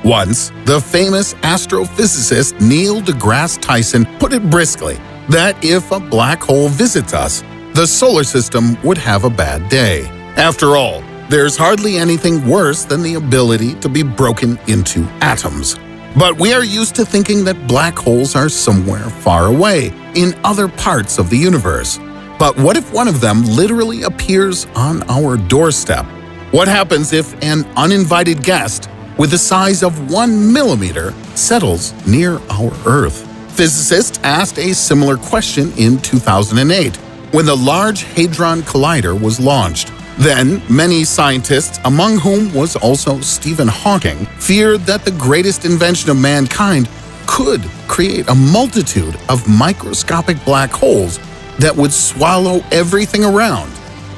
Once, the famous astrophysicist Neil deGrasse Tyson put it briskly that if a black hole visits us, the solar system would have a bad day. After all, there's hardly anything worse than the ability to be broken into atoms. But we are used to thinking that black holes are somewhere far away, in other parts of the universe. But what if one of them literally appears on our doorstep? What happens if an uninvited guest with the size of 1 millimeter settles near our Earth? Physicists asked a similar question in 2008 when the Large Hadron Collider was launched. Then, many scientists, among whom was also Stephen Hawking, feared that the greatest invention of mankind could create a multitude of microscopic black holes that would swallow everything around,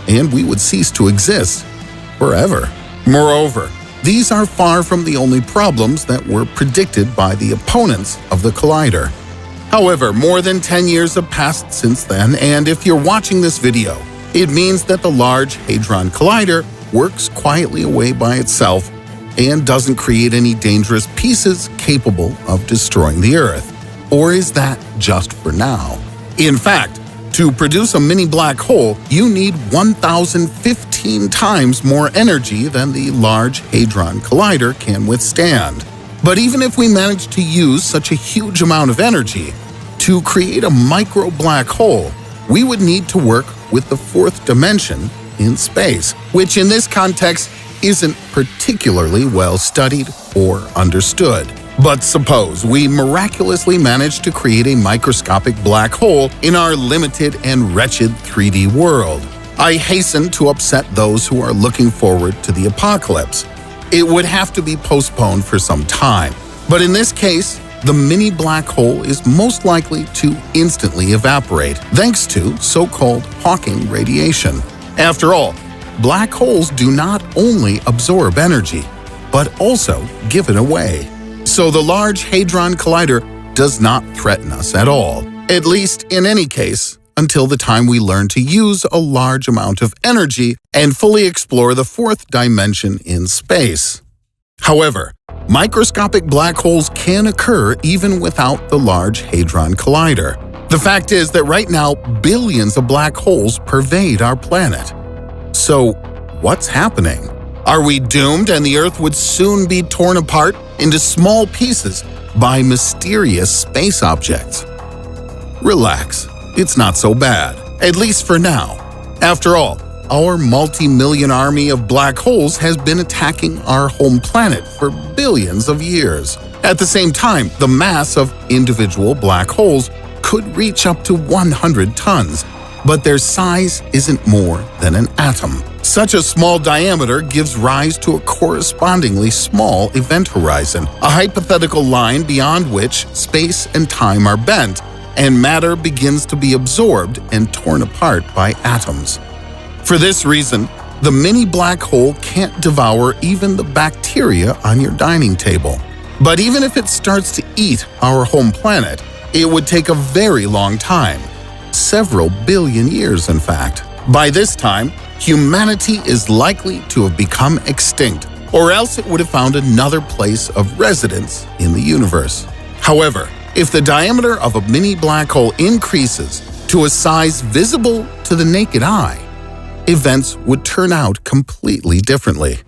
and we would cease to exist forever. Moreover, these are far from the only problems that were predicted by the opponents of the collider. However, more than 10 years have passed since then, and if you're watching this video, it means that the Large Hadron Collider works quietly away by itself and doesn't create any dangerous pieces capable of destroying the Earth. Or is that just for now? In fact, to produce a mini black hole, you need 1,015 times more energy than the Large Hadron Collider can withstand. But even if we manage to use such a huge amount of energy to create a micro black hole, we would need to work with the fourth dimension in space, which in this context isn't particularly well studied or understood. But suppose we miraculously manage to create a microscopic black hole in our limited and wretched 3D world. I hasten to upset those who are looking forward to the apocalypse. It would have to be postponed for some time. But in this case, the mini black hole is most likely to instantly evaporate, thanks to so-called Hawking radiation. After all, black holes do not only absorb energy, but also give it away. So the Large Hadron Collider does not threaten us at all, at least in any case, until the time we learn to use a large amount of energy and fully explore the fourth dimension in space. However, microscopic black holes can occur even without the Large Hadron Collider. The fact is that right now, billions of black holes pervade our planet. So, what's happening? Are we doomed and the Earth would soon be torn apart into small pieces by mysterious space objects? Relax, it's not so bad, at least for now. After all, our multi-million army of black holes has been attacking our home planet for billions of years. At the same time, the mass of individual black holes could reach up to 100 tons, but their size isn't more than an atom. Such a small diameter gives rise to a correspondingly small event horizon, a hypothetical line beyond which space and time are bent, and matter begins to be absorbed and torn apart by atoms. For this reason, the mini black hole can't devour even the bacteria on your dining table. But even if it starts to eat our home planet, it would take a very long time, several billion years in fact. By this time, humanity is likely to have become extinct, or else it would have found another place of residence in the universe. However, if the diameter of a mini black hole increases to a size visible to the naked eye, events would turn out completely differently.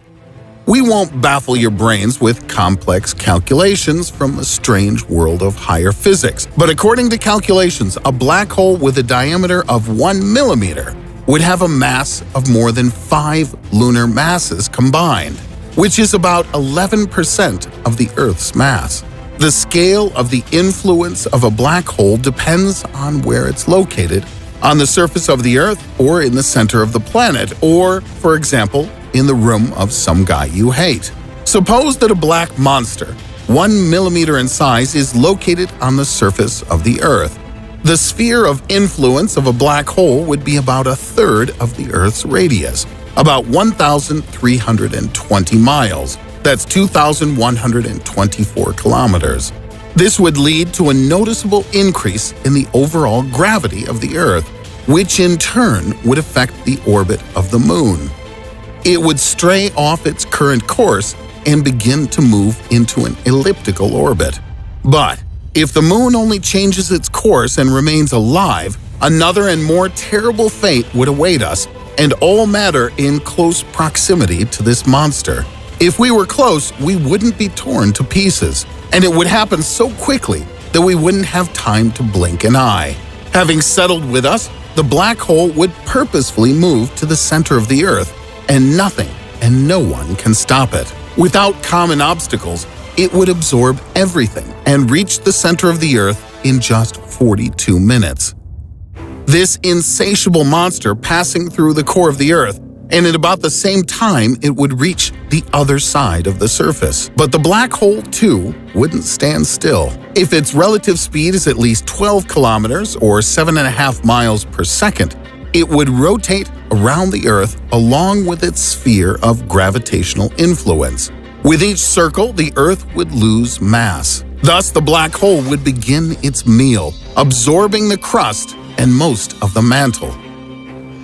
We won't baffle your brains with complex calculations from the strange world of higher physics, but according to calculations, a black hole with a diameter of 1 millimeter would have a mass of more than 5 lunar masses combined, which is about 11% of the Earth's mass. The scale of the influence of a black hole depends on where it's located, on the surface of the Earth or in the center of the planet, or, for example, in the room of some guy you hate. Suppose that a black monster, 1 millimeter in size, is located on the surface of the Earth. The sphere of influence of a black hole would be about a third of the Earth's radius, about 1,320 miles. That's 2,124 kilometers. This would lead to a noticeable increase in the overall gravity of the Earth, which in turn would affect the orbit of the Moon. It would stray off its current course and begin to move into an elliptical orbit. But if the moon only changes its course and remains alive, another and more terrible fate would await us and all matter in close proximity to this monster. If we were close, we wouldn't be torn to pieces, and it would happen so quickly that we wouldn't have time to blink an eye. Having settled with us, the black hole would purposefully move to the center of the Earth, and nothing and no one can stop it. Without common obstacles, it would absorb everything and reach the center of the Earth in just 42 minutes. This insatiable monster passing through the core of the Earth, and at about the same time it would reach the other side of the surface. But the black hole, too, wouldn't stand still. If its relative speed is at least 12 kilometers or 7.5 miles per second, it would rotate around the Earth along with its sphere of gravitational influence. With each circle, the Earth would lose mass. Thus, the black hole would begin its meal, absorbing the crust and most of the mantle.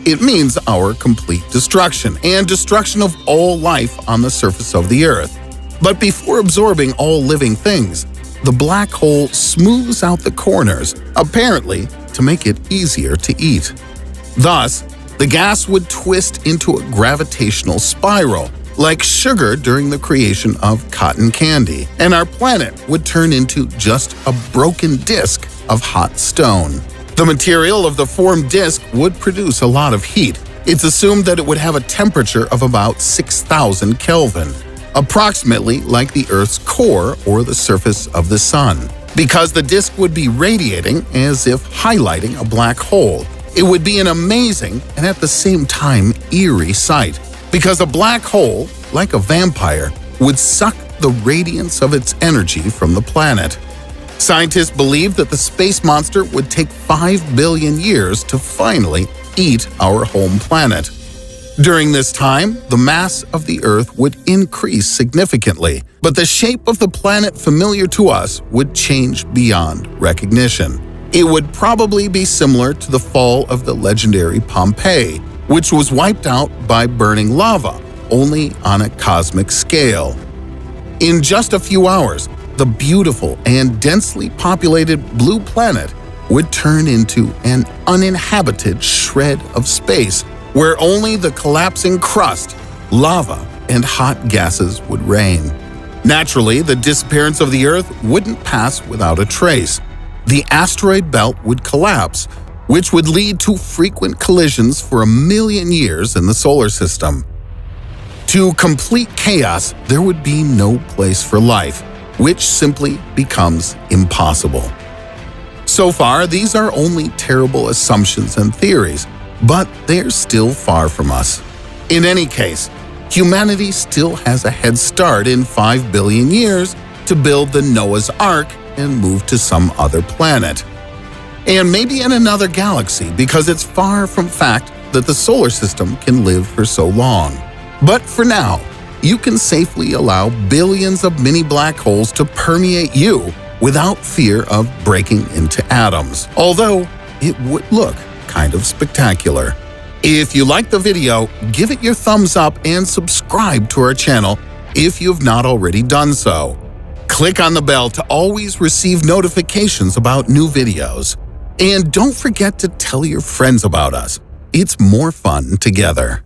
It means our complete destruction and destruction of all life on the surface of the Earth. But before absorbing all living things, the black hole smooths out the corners, apparently to make it easier to eat. Thus, the gas would twist into a gravitational spiral, like sugar during the creation of cotton candy, and our planet would turn into just a broken disk of hot stone. The material of the formed disk would produce a lot of heat. It's assumed that it would have a temperature of about 6,000 Kelvin, approximately like the Earth's core or the surface of the Sun. Because the disk would be radiating as if highlighting a black hole, it would be an amazing and at the same time eerie sight. Because a black hole, like a vampire, would suck the radiance of its energy from the planet. Scientists believe that the space monster would take 5 billion years to finally eat our home planet. During this time, the mass of the Earth would increase significantly, but the shape of the planet familiar to us would change beyond recognition. It would probably be similar to the fall of the legendary Pompeii, which was wiped out by burning lava, only on a cosmic scale. In just a few hours, the beautiful and densely populated blue planet would turn into an uninhabited shred of space where only the collapsing crust, lava, and hot gases would reign. Naturally, the disappearance of the Earth wouldn't pass without a trace. The asteroid belt would collapse, which would lead to frequent collisions for 1 million years in the solar system. To complete chaos, there would be no place for life, which simply becomes impossible. So far, these are only terrible assumptions and theories, but they're still far from us. In any case, humanity still has a head start in 5 billion years to build the Noah's Ark and move to some other planet. And maybe in another galaxy, because it's far from fact that the solar system can live for so long. But for now, you can safely allow billions of mini black holes to permeate you without fear of breaking into atoms, although it would look kind of spectacular. If you liked the video, give it your thumbs up and subscribe to our channel if you've not already done so. Click on the bell to always receive notifications about new videos. And don't forget to tell your friends about us. It's more fun together.